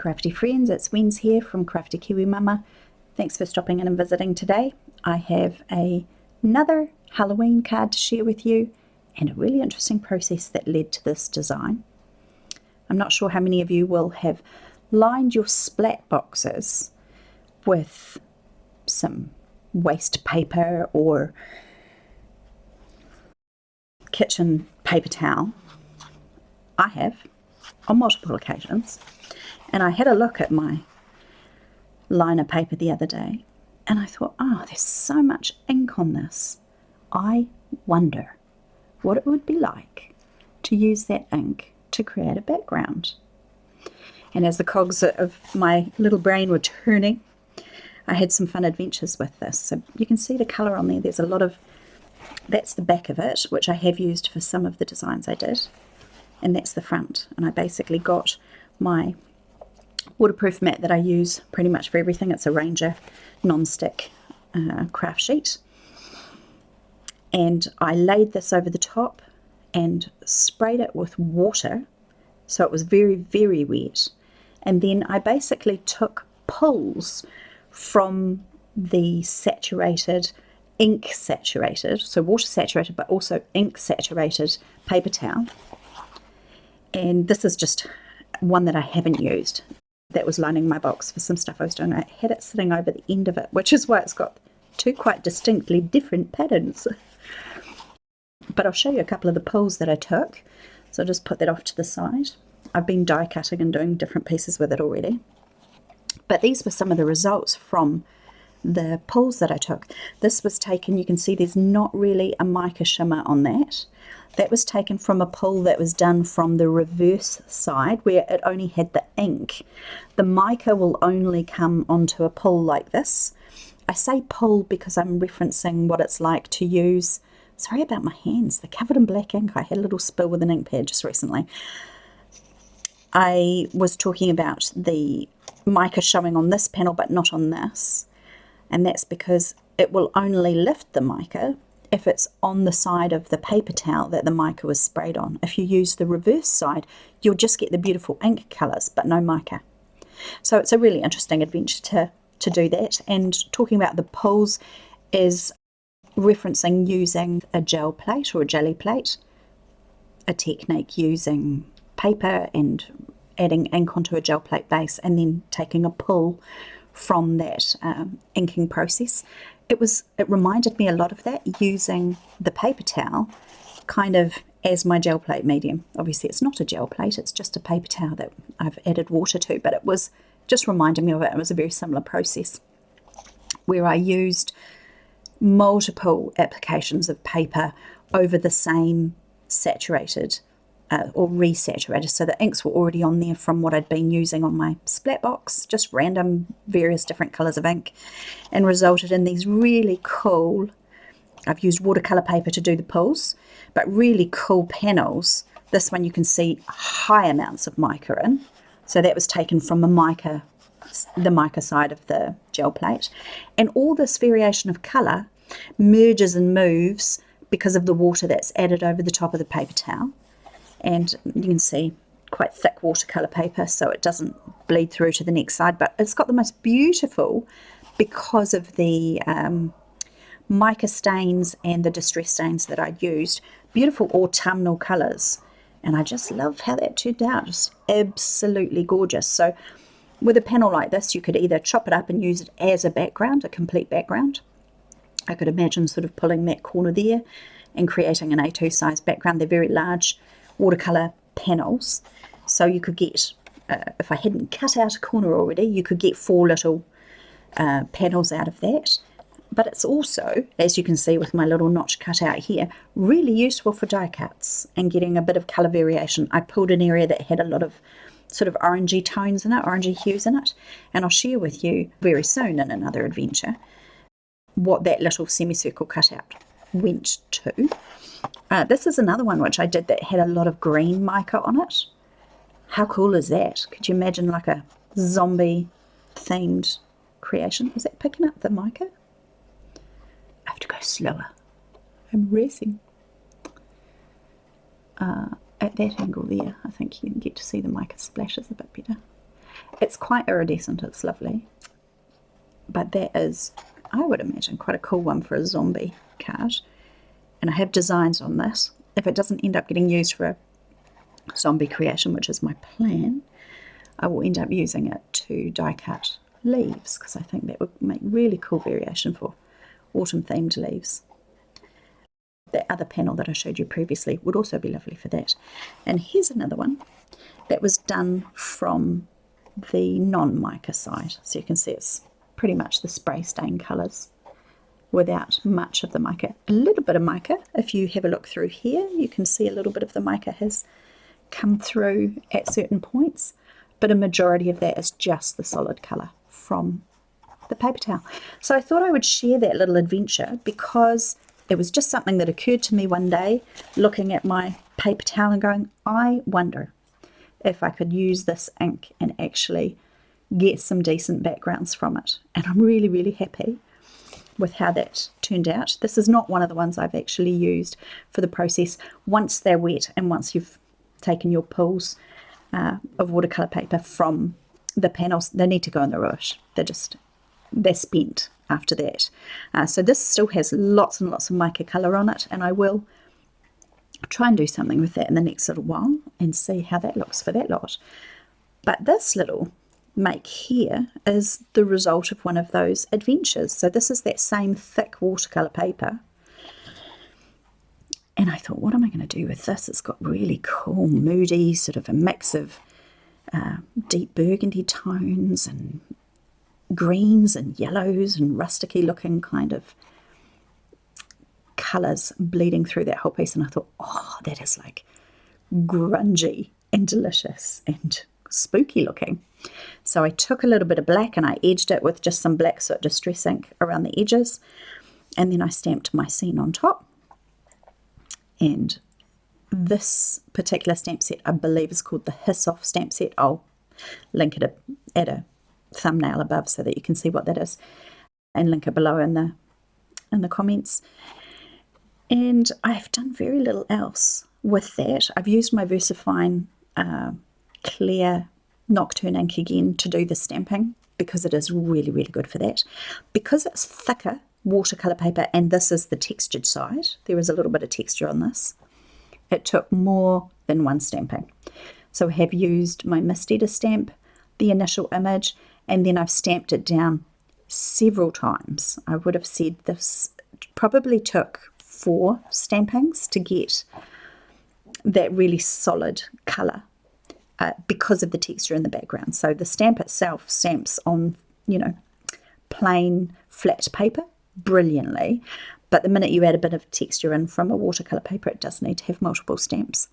crafty friends, it's Wens here from Crafty Kiwi Mama. Thanks for stopping in and visiting today. I have another Halloween card to share with you and a really interesting process that led to this design. I'm not sure how many of you will have lined your splat boxes with some waste paper or kitchen paper towel. I have on multiple occasions, and I had a look at my liner paper the other day and I thought, oh, there's so much ink on this. I wonder what it would be like to use that ink to create a background. And as the cogs of my little brain were turning, I had some fun adventures with this. So you can see the colour on there. There's a lot of, that's the back of it, which I have used for some of the designs I did. And that's the front. And I basically got my waterproof mat that I use pretty much for everything. It's a Ranger non-stick craft sheet. And I laid this over the top and sprayed it with water. So it was very, very wet. And then I basically took pulls from the saturated, ink saturated, so water saturated, but also ink saturated paper towel. And this is just one that I haven't used. That was lining my box for some stuff I was doing. I had it sitting over the end of it, which is why it's got two quite distinctly different patterns. But I'll show you a couple of the pulls that I took. So I'll just put that off to the side. I've been die cutting and doing different pieces with it already. But these were some of the results from the pulls that I took. This was taken, you can see there's not really a mica shimmer on that. That was taken from a pull that was done from the reverse side where it only had the ink. The mica will only come onto a pull like this. I say pull because I'm referencing what it's like to use, sorry about my hands, they're covered in black ink. I had a little spill with an ink pad just recently. I was talking about the mica showing on this panel but not on this. And that's because it will only lift the mica if it's on the side of the paper towel that the mica was sprayed on. If you use the reverse side, you'll just get the beautiful ink colours, but no mica. So it's a really interesting adventure to do that. And talking about the pulls is referencing using a gel plate or a jelly plate, a technique using paper and adding ink onto a gel plate base and then taking a pull from that inking process. It reminded me a lot of that, using the paper towel kind of as my gel plate medium. Obviously it's not a gel plate, it's just a paper towel that I've added water to, but it was just reminding me of it. It was a very similar process where I used multiple applications of paper over the same saturated or resaturated, so the inks were already on there from what I'd been using on my splat box, just random various different colours of ink, and resulted in these really cool, I've used watercolour paper to do the pulls, but really cool panels. This one you can see high amounts of mica in, so that was taken from the mica side of the gel plate, and all this variation of colour merges and moves because of the water that's added over the top of the paper towel. And you can see quite thick watercolour paper, so it doesn't bleed through to the next side, but it's got the most beautiful, because of the mica stains and the distress stains that I'd used, beautiful autumnal colours. And I just love how that turned out, just absolutely gorgeous. So with a panel like this, you could either chop it up and use it as a background, a complete background. I could imagine sort of pulling that corner there and creating an A2 size background. They're very large watercolour panels, so you could get, if I hadn't cut out a corner already, you could get 4 little panels out of that. But it's also, as you can see with my little notch cut out here, really useful for die cuts and getting a bit of colour variation. I pulled an area that had a lot of sort of orangey tones in it, orangey hues in it, and I'll share with you very soon in another adventure what that little semicircle cutout went to. This is another one which I did that had a lot of green mica on it. How cool is that? Could you imagine like a zombie themed creation? Is that picking up the mica? I have to go slower. I'm racing. At that angle there, I think you can get to see the mica splashes a bit better. It's quite iridescent, it's lovely. But that is, I would imagine, quite a cool one for a zombie card. And I have designs on this. If it doesn't end up getting used for a zombie creation, which is my plan, I will end up using it to die cut leaves, because I think that would make really cool variation for autumn themed leaves. That other panel that I showed you previously would also be lovely for that. And here's another one that was done from the non-mica side. So you can see it's pretty much the spray stain colours without much of the mica. A little bit of mica, if you have a look through here, you can see a little bit of the mica has come through at certain points, but a majority of that is just the solid colour from the paper towel. So I thought I would share that little adventure because it was just something that occurred to me one day looking at my paper towel and going, I wonder if I could use this ink and actually get some decent backgrounds from it. And I'm really, really happy with how that turned out. This is not one of the ones I've actually used for the process. Once they're wet and once you've taken your pulls of watercolour paper from the panels, they need to go in the rush. They're spent after that. So this still has lots and lots of mica colour on it, and I will try and do something with that in the next little while and see how that looks for that lot. But this little make here is the result of one of those adventures. So this is that same thick watercolour paper. And I thought, what am I going to do with this? It's got really cool, moody, sort of a mix of deep burgundy tones and greens and yellows and rusticy looking kind of colours bleeding through that whole piece. And I thought, oh, that is like grungy and delicious and spooky looking. So I took a little bit of black and I edged it with just some black soot distress ink around the edges, and then I stamped my scene on top. And this particular stamp set, I believe, is called the Hiss Off stamp set. I'll link it at a thumbnail above so that you can see what that is, and link it below in the comments. And I've done very little else with that. I've used my VersaFine clear Nocturne ink again to do the stamping because it is really, really good for that. Because it's thicker watercolour paper and this is the textured side, there is a little bit of texture on this. It took more than one stamping. So I have used my Misty to stamp the initial image, and then I've stamped it down several times. I would have said this probably took 4 stampings to get that really solid colour because of the texture in the background. So the stamp itself stamps on, plain flat paper brilliantly, but the minute you add a bit of texture in from a watercolour paper, it does need to have multiple stamps.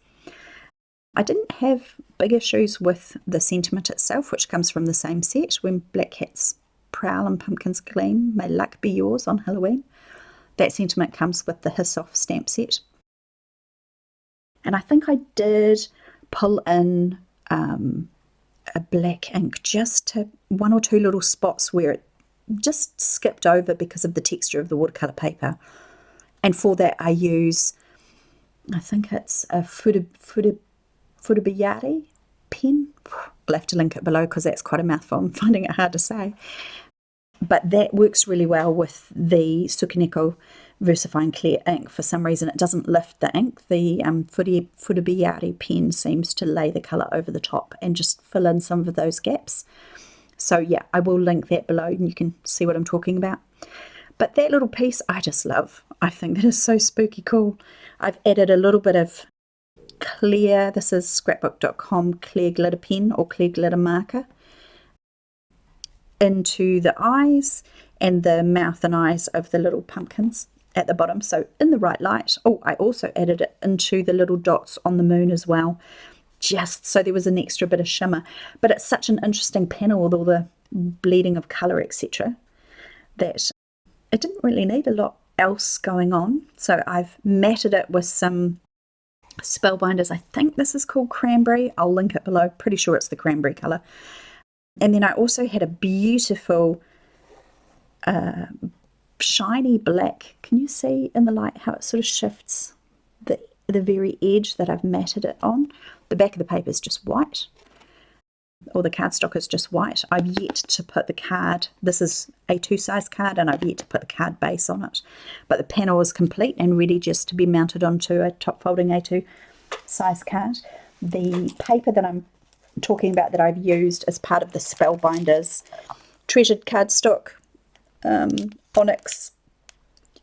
I didn't have big issues with the sentiment itself, which comes from the same set, When Black Cats Prowl and Pumpkins Gleam, May Luck Be Yours on Halloween. That sentiment comes with the Hiss Off stamp set. And I think I did pull in a black ink just to 1 or 2 little spots where it just skipped over because of the texture of the watercolour paper. And for that I use, I think it's a Fudabiyari pen. I'll have to link it below because that's quite a mouthful. I'm finding it hard to say. But that works really well with the Tsukineko VersaFine Clear ink. For some reason it doesn't lift the ink. The Fudabiyari pen seems to lay the colour over the top and just fill in some of those gaps. So yeah, I will link that below and you can see what I'm talking about. But that little piece I just love. I think that is so spooky cool. I've added a little bit of clear, this is scrapbook.com clear glitter pen or clear glitter marker, into the eyes and the mouth and eyes of the little pumpkins at the bottom, so in the right light. Oh, I also added it into the little dots on the moon as well, just so there was an extra bit of shimmer. But it's such an interesting panel with all the bleeding of colour, etc., that it didn't really need a lot else going on. So I've matted it with some Spellbinders. I think this is called Cranberry. I'll link it below. Pretty sure it's the cranberry colour. And then I also had a beautiful shiny black. Can you see in the light how it sort of shifts the very edge that I've matted it on? The back of the paper is just white. or the cardstock is just white. I've yet to put the card, this is A2 size card, and I've yet to put the card base on it. But the panel is complete and ready just to be mounted onto a top folding A2 size card. The paper that I'm talking about that I've used as part of the Spellbinders treasured cardstock Onyx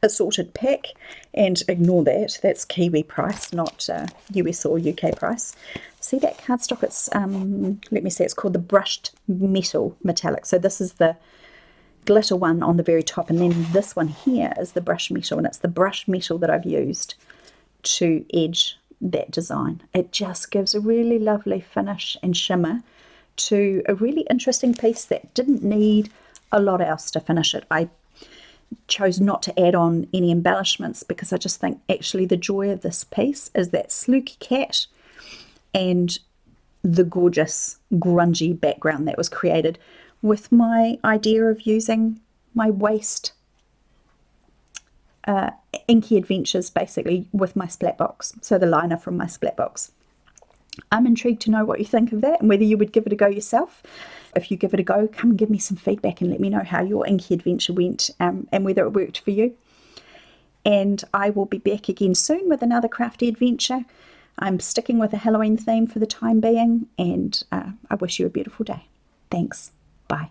assorted pack, and ignore that, that's Kiwi price, not US or UK price. See that cardstock, it's let me see, it's called the brushed metal metallic. So this is the glitter one on the very top, and then this one here is the brushed metal, and it's the brushed metal that I've used to edge that design. It just gives a really lovely finish and shimmer to a really interesting piece that didn't need a lot else to finish it. I chose not to add on any embellishments because I just think actually the joy of this piece is that slooky cat and the gorgeous grungy background that was created with my idea of using my waste inky adventures basically with my splat box, so the liner from my splat box. I'm intrigued to know what you think of that and whether you would give it a go yourself. If you give it a go, come and give me some feedback and let me know how your inky adventure went and whether it worked for you. And I will be back again soon with another crafty adventure. I'm sticking with a Halloween theme for the time being, and I wish you a beautiful day. Thanks. Bye.